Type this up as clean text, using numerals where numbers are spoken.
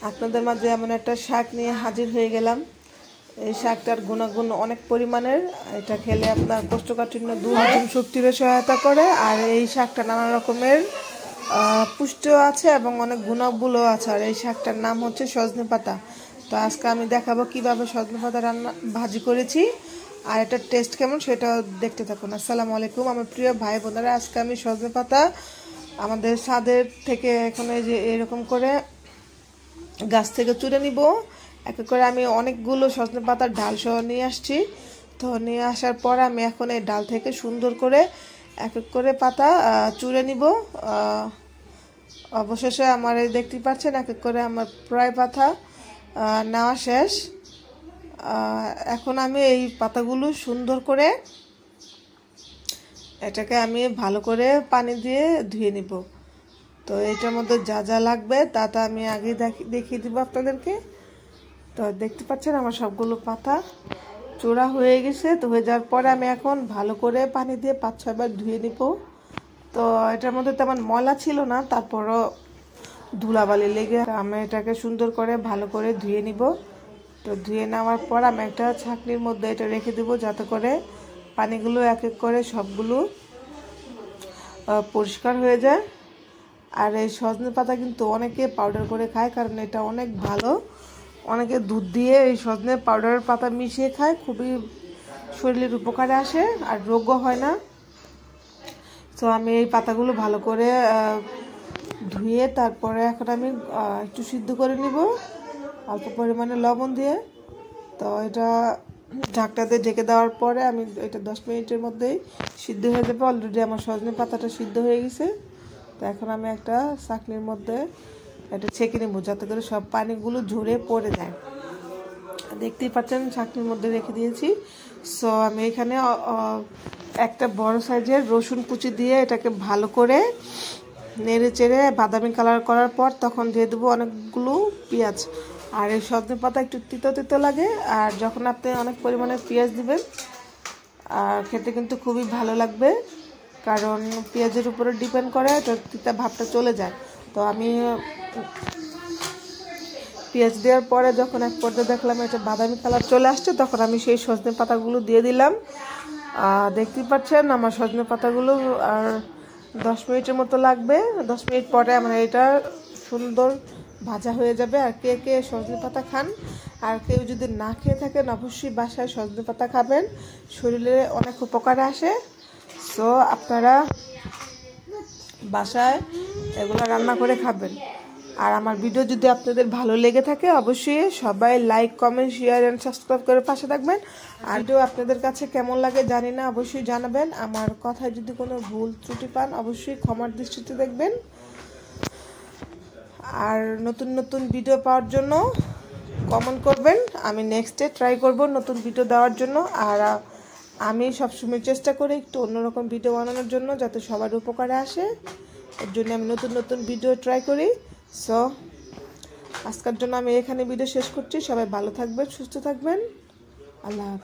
আপনাদের মাঝে এমন একটা শাক নিয়ে হাজির হয়ে গেলাম। এই শাকটার গুণাগুণ অনেক পরিমাণের। এটা খেলে আপনার কোষ্ঠকাঠিন্য দূর, হজম শক্তিরও সহায়তা করে। আর এই শাকটা নানা রকমের পুষ্টিও আছে এবং অনেক গুণাবলীও আছে। আর এই শাকটার নাম হচ্ছে সজনে পাতা। তো আজকে আমি দেখাবো কিভাবে সজনে পাতা ভাজি করেছি আর এটার টেস্ট কেমন সেটা দেখতে থাকুন। আসসালামু আলাইকুম আমার প্রিয় ভাই বোনেরা। আজকে আমি সজনে পাতা আমাদের ছাদের থেকে এখন এই যে এরকম করে গাছ থেকে চুড়ে নিব। এক করে আমি অনেকগুলো সজনে পাতার ডাল সহ নিয়ে আসছি। তো নিয়ে আসার পর আমি এখন এই ডাল থেকে সুন্দর করে এক এক করে পাতা চুড়ে নিব। অবশেষে আমার এই দেখতে পাচ্ছেন এক এক করে আমার প্রায় পাতা নেওয়া শেষ। এখন আমি এই পাতাগুলো সুন্দর করে এটাকে আমি ভালো করে পানি দিয়ে ধুয়ে নিব। তো এটার মধ্যে যা যা লাগবে তা আমি আগে দেখিয়ে দিব আপনাদেরকে। তো দেখতে পাচ্ছেন আমার সবগুলো পাতা চূড়া হয়ে গেছে। তো হয়ে যাওয়ার পরে আমি এখন ভালো করে পানি দিয়ে 5-6 বার ধুয়ে নিব। তো এটার মধ্যে তেমন ময়লা ছিল না, তারপরও ধুলাবালি লেগে আমি এটাকে সুন্দর করে ভালো করে ধুয়ে নিব। তো ধুয়ে নেওয়ার পর আমি একটা ছাঁকনির মধ্যে এটা রেখে দেবো যাতে করে পানিগুলো এক এক করে সবগুলো পরিষ্কার হয়ে যায়। আর এই সজনে পাতা কিন্তু অনেকে পাউডার করে খায়, কারণ এটা অনেক ভালো। অনেকে দুধ দিয়ে এই সজনে পাউডারের পাতা মিশিয়ে খায়, খুবই শরীরের উপকারে আসে আর রোগও হয় না। তো আমি এই পাতাগুলো ভালো করে ধুয়ে তারপরে এখন আমি একটু সিদ্ধ করে নিব অল্প পরিমাণে লবণ দিয়ে। তো এটা ঢাকটাতে ঢেকে দেওয়ার পরে আমি এটা 10 মিনিটের মধ্যেই সিদ্ধ হয়ে যাবে। অলরেডি আমার সজনে পাতাটা সিদ্ধ হয়ে গেছে। তো এখন আমি একটা ছাঁকনির মধ্যে এটা ছেঁকে নেব যাতে করে সব পানিগুলো ঝরে পড়ে যায়। দেখতেই পাচ্ছেন ছাঁকনির মধ্যে রেখে দিয়েছি। সো আমি এখানে একটা বড় সাইজের রসুন কুচি দিয়ে এটাকে ভালো করে নেড়ে চেড়ে বাদামি কালার করার পর তখন দিয়ে দেবো অনেকগুলো পেঁয়াজ। আর এই সজনে পাতা একটু তিতো তিতো লাগে, আর যখন আপনি অনেক পরিমাণে পেঁয়াজ দিবেন আর খেতে কিন্তু খুবই ভালো লাগবে, কারণ পেঁয়াজের উপরে ডিপেন্ড করে তো তিতা ভাবটা চলে যায়। তো আমি পেঁয়াজ দেওয়ার পরে যখন এক পর্যায়ে দেখলাম এটা বাদামি কালার চলে আসছে, তখন আমি সেই সজনে পাতাগুলো দিয়ে দিলাম। দেখতেই পাচ্ছেন আমার সজনে পাতাগুলো আর 10 মিনিটের মতো লাগবে। 10 মিনিট পরে আমার এটা সুন্দর ভাজা হয়ে যাবে। আর কে কে সজনে পাতা খান আর কেউ যদি না খেয়ে থাকেন অবশ্যই বাসায় সজনে পাতা খাবেন, শরীরে অনেক উপকারে আসে। সো আপনারা বাসায় এগুলো রান্না করে খাবেন। আর আমার ভিডিও যদি আপনাদের ভালো লেগে থাকে অবশ্যই সবাই like comment share and subscribe করে পাশে থাকবেন। আর ভিডিও আপনাদের কাছে কেমন লাগে জানি না, অবশ্যই জানাবেন। আমার কথায় যদি কোনো ভুল ত্রুটি পান অবশ্যই ক্ষমার দৃষ্টিতে দেখবেন। আর নতুন নতুন ভিডিও পাওয়ার জন্য কমেন্ট করবেন, আমি নেক্সটে ট্রাই করব নতুন ভিডিও দেওয়ার জন্য। আর আমি সবসময় চেষ্টা করি একটু অন্যরকম ভিডিও বানানোর জন্য যাতে সবার উপকারে আসে। এর জন্য আমি নতুন নতুন ভিডিও ট্রাই করি। সো আজকের জন্য আমি এখানে ভিডিও শেষ করছি। সবাই ভালো থাকবেন, সুস্থ থাকবেন। আল্লাহ হাফেজ।